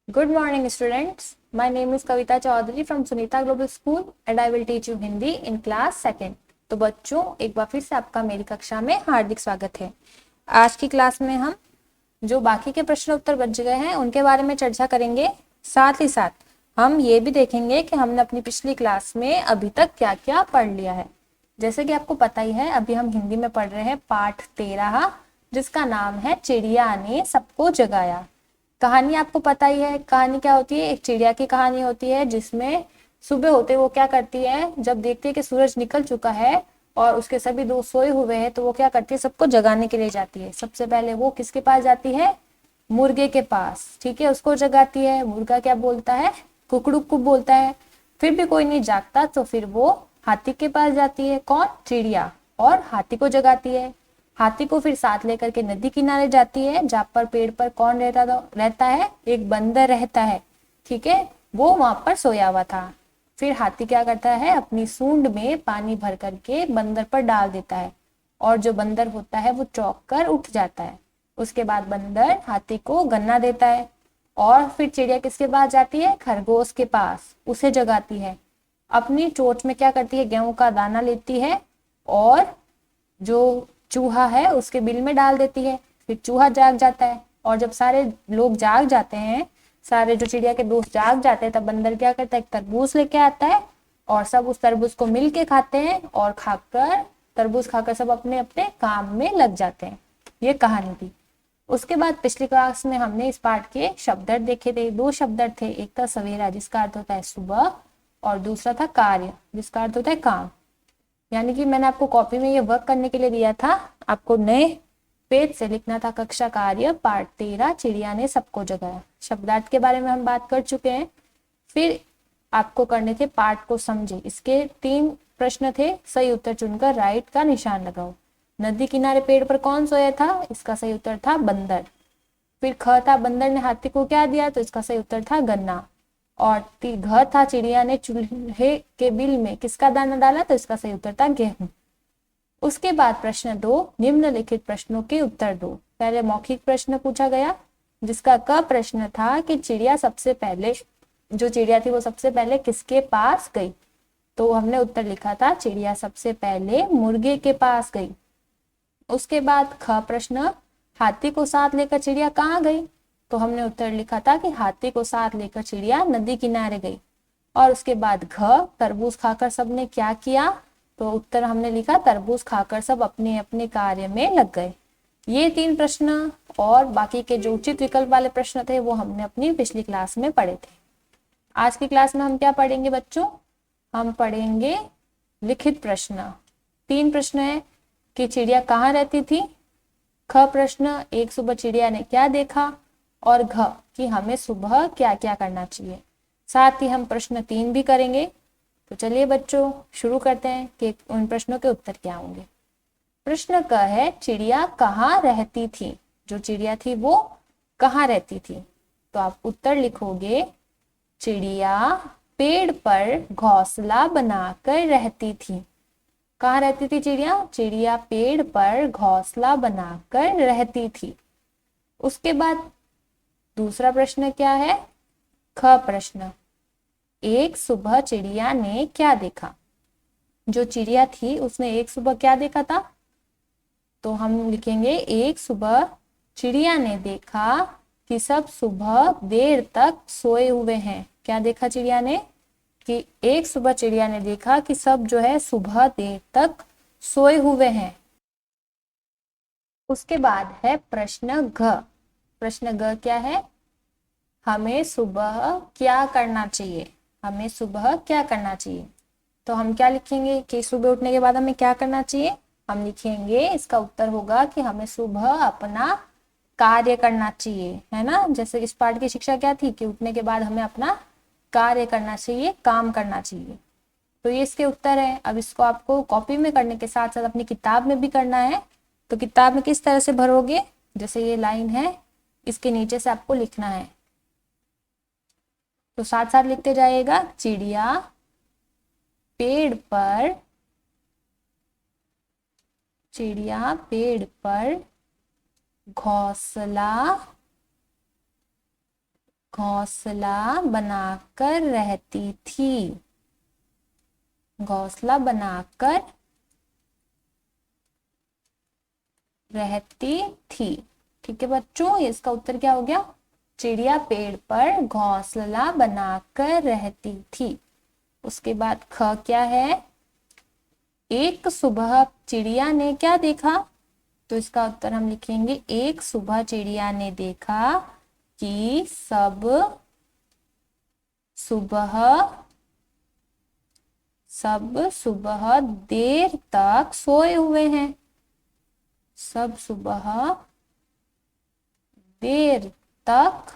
Good morning, students. My name is Kavita Chaudhary from Sunita Global School and I will teach you Hindi in class second. तो बच्चों, एक बार फिर से आपका मेरी कक्षा में हार्दिक स्वागत है। आज की क्लास में हम जो बाकी के प्रश्न उत्तर बच गए हैं उनके बारे में चर्चा करेंगे। साथ ही साथ हम ये भी देखेंगे कि हमने अपनी पिछली क्लास में अभी तक क्या क्या पढ़ लिया है। जैसे कि आपको पता ही है, अभी हम हिंदी में पढ़ रहे हैं पाठ 13, जिसका नाम है चिड़िया ने सबको जगाया। कहानी आपको पता ही है, कहानी क्या होती है। एक चिड़िया की कहानी होती है जिसमें सुबह होते वो क्या करती है, जब देखती है कि सूरज निकल चुका है और उसके सभी दोस्त सोए हुए हैं, तो वो क्या करती है, सबको जगाने के लिए जाती है। सबसे पहले वो किसके पास जाती है? मुर्गे के पास। ठीक है, उसको जगाती है। मुर्गा क्या बोलता है? कुकड़ुक बोलता है। फिर भी कोई नहीं जागता तो फिर वो हाथी के पास जाती है। कौन? चिड़िया। और हाथी को जगाती है। हाथी को फिर साथ लेकर के नदी किनारे जाती है, जहाँ पर पेड़ पर कौन रहता है? एक बंदर रहता है। ठीक है, वो वहां पर सोया हुआ था। फिर हाथी क्या करता है, अपनी सूंड में पानी भर करके बंदर पर डाल देता है और जो बंदर होता है वो चौंक कर उठ जाता है। उसके बाद बंदर हाथी को गन्ना देता है और फिर चिड़िया किसके पास जाती है? खरगोश के पास, उसे जगाती है। अपनी चोंच में क्या करती है? गेहूं का दाना लेती है और जो चूहा है उसके बिल में डाल देती है। फिर चूहा जाग जाता है और जब सारे लोग जाग जाते हैं, सारे जो चिड़िया के दोस्त जाग जाते हैं, तब बंदर क्या करता है? एक तरबूज लेके आता है और सब उस तरबूज को मिल के खाते हैं और तरबूज खाकर सब अपने अपने काम में लग जाते हैं। ये कहानी थी। उसके बाद पिछली क्लास में हमने इस पाठ के शब्दार्थ देखे थे। दो शब्दार्थ थे, एक था सवेरा जिसका अर्थ होता है सुबह और दूसरा था कार्य जिसका अर्थ होता है काम। यानी कि मैंने आपको कॉपी में ये वर्क करने के लिए दिया था, आपको नए पेज से लिखना था कक्षा कार्य पाठ 13 चिड़िया ने सबको जगाया। शब्दार्थ के बारे में हम बात कर चुके हैं। फिर आपको करने थे पाठ को समझे। इसके 3 प्रश्न थे, सही उत्तर चुनकर राइट का निशान लगाओ। नदी किनारे पेड़ पर कौन सोया था? इसका सही उत्तर था बंदर। फिर ख था, बंदर ने हाथी को क्या दिया? तो इसका सही उत्तर था गन्ना। और घ था, चिड़िया ने चूल्हे के बिल में किसका दाना डाला? तो इसका सही उत्तर था गेहूं। उसके बाद प्रश्न 2, निम्नलिखित प्रश्नों के उत्तर दो। पहले मौखिक प्रश्न पूछा गया जिसका क प्रश्न था कि चिड़िया सबसे पहले, जो चिड़िया थी वो सबसे पहले किसके पास गई? तो हमने उत्तर लिखा था चिड़िया सबसे पहले मुर्गे के पास गई। उसके बाद ख प्रश्न, हाथी को साथ लेकर चिड़िया कहाँ गई? तो हमने उत्तर लिखा था कि हाथी को साथ लेकर चिड़िया नदी किनारे गई। और उसके बाद घ, तरबूज खाकर सबने क्या किया? तो उत्तर हमने लिखा तरबूज खाकर सब अपने अपने कार्य में लग गए। ये 3 प्रश्न और बाकी के जो उचित विकल्प वाले प्रश्न थे वो हमने अपनी पिछली क्लास में पढ़े थे। आज की क्लास में हम क्या पढ़ेंगे बच्चों? हम पढ़ेंगे लिखित प्रश्न। 3 प्रश्न है कि चिड़िया कहाँ रहती थी। ख प्रश्न, एक सुबह चिड़िया ने क्या देखा। और घ कि हमें सुबह क्या क्या करना चाहिए। साथ ही हम प्रश्न 3 भी करेंगे। तो चलिए बच्चों शुरू करते हैं कि उन प्रश्नों के उत्तर क्या होंगे। प्रश्न क है, चिड़िया कहाँ रहती थी? जो चिड़िया थी वो कहाँ रहती थी? तो आप उत्तर लिखोगे, चिड़िया पेड़ पर घोंसला बनाकर रहती थी। कहाँ रहती थी चिड़िया? चिड़िया पेड़ पर घोंसला बनाकर रहती थी। उसके बाद दूसरा प्रश्न क्या है? ख प्रश्न, एक सुबह चिड़िया ने क्या देखा? जो चिड़िया थी उसने एक सुबह क्या देखा था? तो हम लिखेंगे, एक सुबह चिड़िया ने देखा कि सब सुबह देर तक सोए हुए हैं। क्या देखा चिड़िया ने? कि एक सुबह चिड़िया ने देखा कि सब जो है सुबह देर तक सोए हुए हैं। उसके बाद है प्रश्न घ। प्रश्न घ क्या है? हमें सुबह क्या करना चाहिए? हमें सुबह क्या करना चाहिए? तो हम क्या लिखेंगे कि सुबह उठने के बाद हमें क्या करना चाहिए? हम लिखेंगे, इसका उत्तर होगा कि हमें सुबह अपना कार्य करना चाहिए, है ना। जैसे इस पाठ की शिक्षा क्या थी कि उठने के बाद हमें अपना कार्य करना चाहिए, काम करना चाहिए। तो ये इसके उत्तर है। अब इसको आपको कॉपी में करने के साथ साथ अपनी किताब में भी करना है। तो किताब में किस तरह से भरोगे? जैसे ये लाइन है, इसके नीचे से आपको लिखना है, तो साथ साथ लिखते जाइएगा। चिड़िया पेड़ पर, चिड़िया पेड़ पर घोंसला, घोंसला बनाकर रहती थी। घोंसला बनाकर रहती थी। ठीक है बच्चों, इसका उत्तर क्या हो गया? चिड़िया पेड़ पर घोंसला बनाकर रहती थी। उसके बाद ख क्या है? एक सुबह चिड़िया ने क्या देखा? तो इसका उत्तर हम लिखेंगे एक सुबह चिड़िया ने देखा कि सब सुबह देर तक सोए हुए हैं। सब सुबह देर तक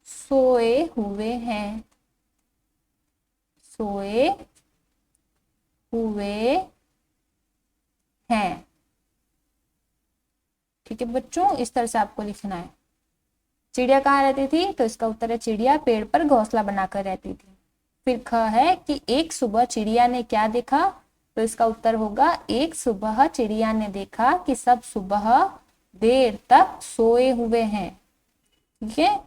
सोए हुए हैं। सोए हुए हैं। ठीक है बच्चों, इस तरह से आपको लिखना है। चिड़िया कहाँ रहती थी? तो इसका उत्तर है चिड़िया पेड़ पर घोंसला बनाकर रहती थी। फिर ख है कि एक सुबह चिड़िया ने क्या देखा? तो इसका उत्तर होगा एक सुबह चिड़िया ने देखा कि सब सुबह देर तक सोए हुए हैं। ठीक है,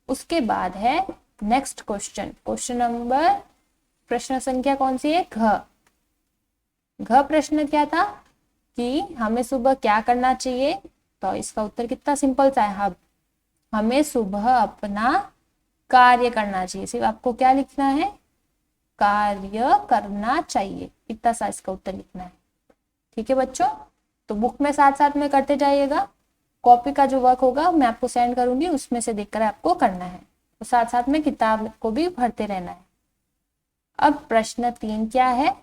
उसके बाद है नेक्स्ट क्वेश्चन। क्वेश्चन नंबर, प्रश्न संख्या कौन सी है? घ प्रश्न क्या था कि हमें सुबह क्या करना चाहिए? तो इसका उत्तर कितना सिंपल सा है। हमें सुबह अपना कार्य करना चाहिए। सिर्फ आपको क्या लिखना है? कार्य करना चाहिए, इतना सा इसका उत्तर लिखना है। ठीक है बच्चों, तो बुक में साथ साथ में करते जाइएगा। कॉपी का जो वर्क होगा मैं आपको सेंड करूंगी, उसमें से देखकर आपको करना है। तो साथ साथ में किताब को भी पढ़ते रहना है। अब प्रश्न 3 क्या है?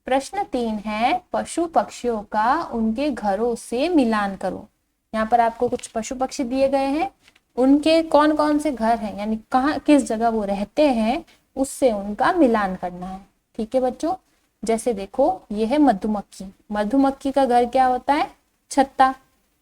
प्रश्न 3 है पशु पक्षियों का उनके घरों से मिलान करो। यहाँ पर आपको कुछ पशु पक्षी दिए गए हैं, उनके कौन कौन से घर हैं, यानी कहाँ किस जगह वो रहते हैं, उससे उनका मिलान करना है। ठीक है बच्चों, जैसे देखो ये है मधुमक्खी। मधुमक्खी का घर क्या होता है? छत्ता।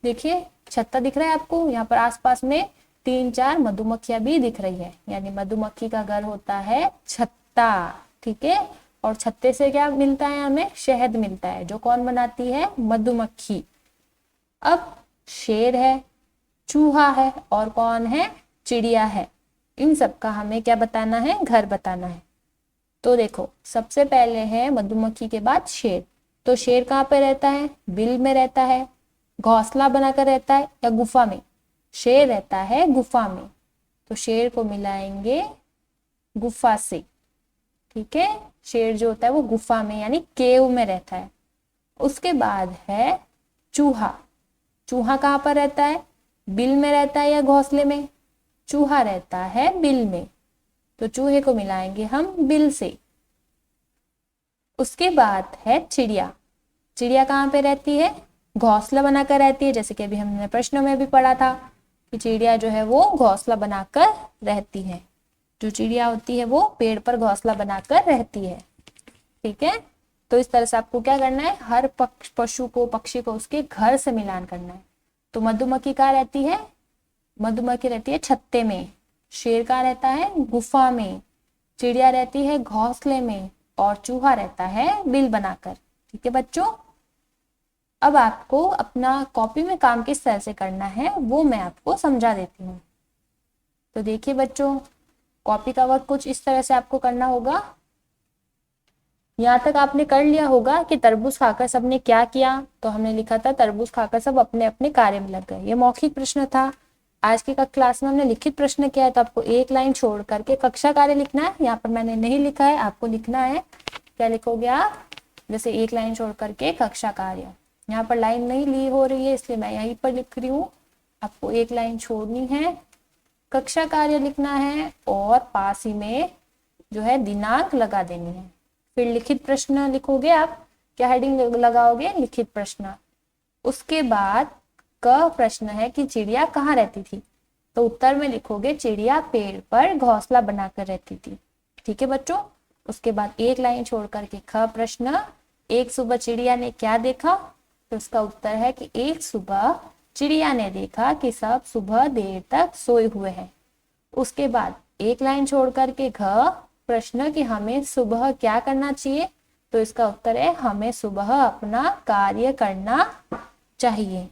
देखिए छत्ता दिख रहा है आपको? यहाँ पर आसपास में 3-4 मधुमक्खियां भी दिख रही है, यानी मधुमक्खी का घर होता है छत्ता। ठीक है, और छत्ते से क्या मिलता है? हमें शहद मिलता है, जो कौन बनाती है? मधुमक्खी। अब शेर है, चूहा है, और कौन है? चिड़िया है। इन सब का हमें क्या बताना है? घर बताना है। तो देखो सबसे पहले है मधुमक्खी के बाद शेर। तो शेर कहाँ पे रहता है? बिल में रहता है, घोंसला बनाकर रहता है, या गुफा में? शेर रहता है गुफा में, तो शेर को मिलाएंगे गुफा से। ठीक है, शेर जो होता है वो गुफा में यानी केव में रहता है। उसके बाद है चूहा। चूहा कहाँ पर रहता है? बिल में रहता है या घोंसले में? चूहा रहता है बिल में, तो चूहे को मिलाएंगे हम बिल से। उसके बाद है चिड़िया। चिड़िया कहाँ पे रहती है? घोंसला बनाकर रहती है, जैसे कि अभी हमने प्रश्नों में भी पढ़ा था कि चिड़िया जो है वो घोंसला बनाकर रहती है। जो चिड़िया होती है वो पेड़ पर घोंसला बनाकर रहती है। ठीक है, तो इस तरह से आपको क्या करना है? हर पशु को, पक्षी को उसके घर से मिलान करना है। तो मधुमक्खी कहाँ रहती है? मधुमक्खी रहती है छत्ते में। शेर कहाँ रहता है? गुफा में। चिड़िया रहती है घोंसले में, और चूहा रहता है बिल बनाकर। ठीक है बच्चों, अब आपको अपना कॉपी में काम किस तरह से करना है वो मैं आपको समझा देती हूँ। तो देखिए बच्चों, कॉपी का वर्क कुछ इस तरह से आपको करना होगा। यहाँ तक आपने कर लिया होगा कि तरबूज खाकर सबने क्या किया। तो हमने लिखा था तरबूज खाकर सब अपने अपने कार्य में लग गए। ये मौखिक प्रश्न था। आज की क्लास में हमने लिखित प्रश्न किया है, तो आपको एक लाइन छोड़ करके कक्षा कार्य लिखना है। यहाँ पर मैंने नहीं लिखा है, आपको लिखना है। क्या लिखोगे आप? जैसे एक लाइन छोड़ करके कक्षा कार्य। यहाँ पर लाइन नहीं ली हो रही है, इसलिए मैं यहीं पर लिख रही हूँ। आपको एक लाइन छोड़नी है, कक्षा कार्य लिखना है, और पास ही में जो है दिनांक लगा देनी है। फिर लिखित प्रश्न लिखोगे आप। क्या हेडिंग लगाओगे? लिखित प्रश्न। उसके बाद क प्रश्न है कि चिड़िया कहाँ रहती थी। तो उत्तर में लिखोगे चिड़िया पेड़ पर घोंसला बनाकर रहती थी। ठीक है बच्चों, उसके बाद एक लाइन छोड़ करके ख प्रश्न, एक सुबह चिड़िया ने क्या देखा। तो उसका उत्तर है कि एक सुबह चिड़िया ने देखा कि सब सुबह देर तक सोए हुए हैं। उसके बाद एक लाइन छोड़ करके घ प्रश्न कि हमें सुबह क्या करना चाहिए। तो इसका उत्तर है हमें सुबह अपना कार्य करना चाहिए।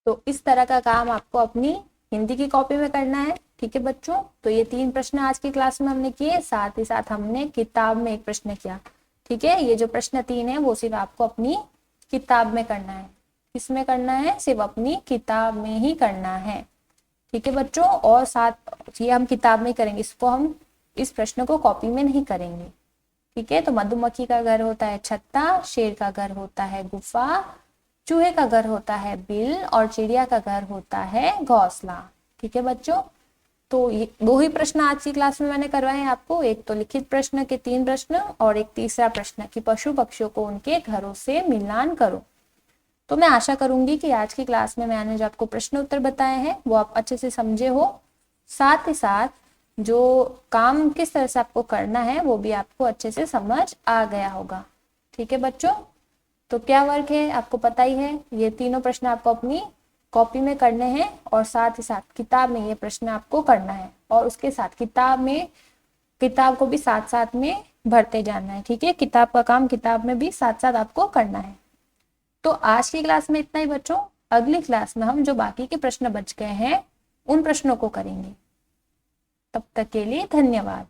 तो इस तरह का काम आपको अपनी हिंदी की कॉपी में करना है। ठीक है बच्चों, तो ये 3 प्रश्न आज की क्लास में हमने किए, साथ ही साथ हमने किताब में 1 प्रश्न किया। ठीक है, ये जो प्रश्न 3 है वो सिर्फ आपको अपनी किताब में करना है। किसमें करना है? सिर्फ अपनी किताब में ही करना है। ठीक है बच्चों, और साथ ये हम किताब में करेंगे, इसको हम इस प्रश्न को कॉपी में नहीं करेंगे। ठीक है, तो मधुमक्खी का घर होता है छत्ता, शेर का घर होता है गुफा, चूहे का घर होता है बिल और चिड़िया का घर होता है घोंसला। ठीक है बच्चों, तो ये 2 ही प्रश्न आज की क्लास में मैंने करवाए हैं आपको। एक तो लिखित प्रश्न के 3 प्रश्न और एक तीसरा प्रश्न कि पशु पक्षियों को उनके घरों से मिलान करो। तो मैं आशा करूंगी कि आज की क्लास में मैंने जो आपको प्रश्न उत्तर बताए हैं वो आप अच्छे से समझे हो, साथ ही साथ जो काम किस तरह से आपको करना है वो भी आपको अच्छे से समझ आ गया होगा। ठीक है बच्चों, तो क्या वर्क है आपको पता ही है, ये तीनों प्रश्न आपको अपनी कॉपी में करने हैं और साथ ही साथ किताब में ये प्रश्न आपको करना है, और उसके साथ किताब को भी साथ साथ में भरते जाना है। ठीक है, किताब का काम किताब में भी साथ साथ आपको करना है। तो आज की क्लास में इतना ही बच्चों, अगली क्लास में हम जो बाकी के प्रश्न बच गए हैं उन प्रश्नों को करेंगे। तब तक के लिए धन्यवाद।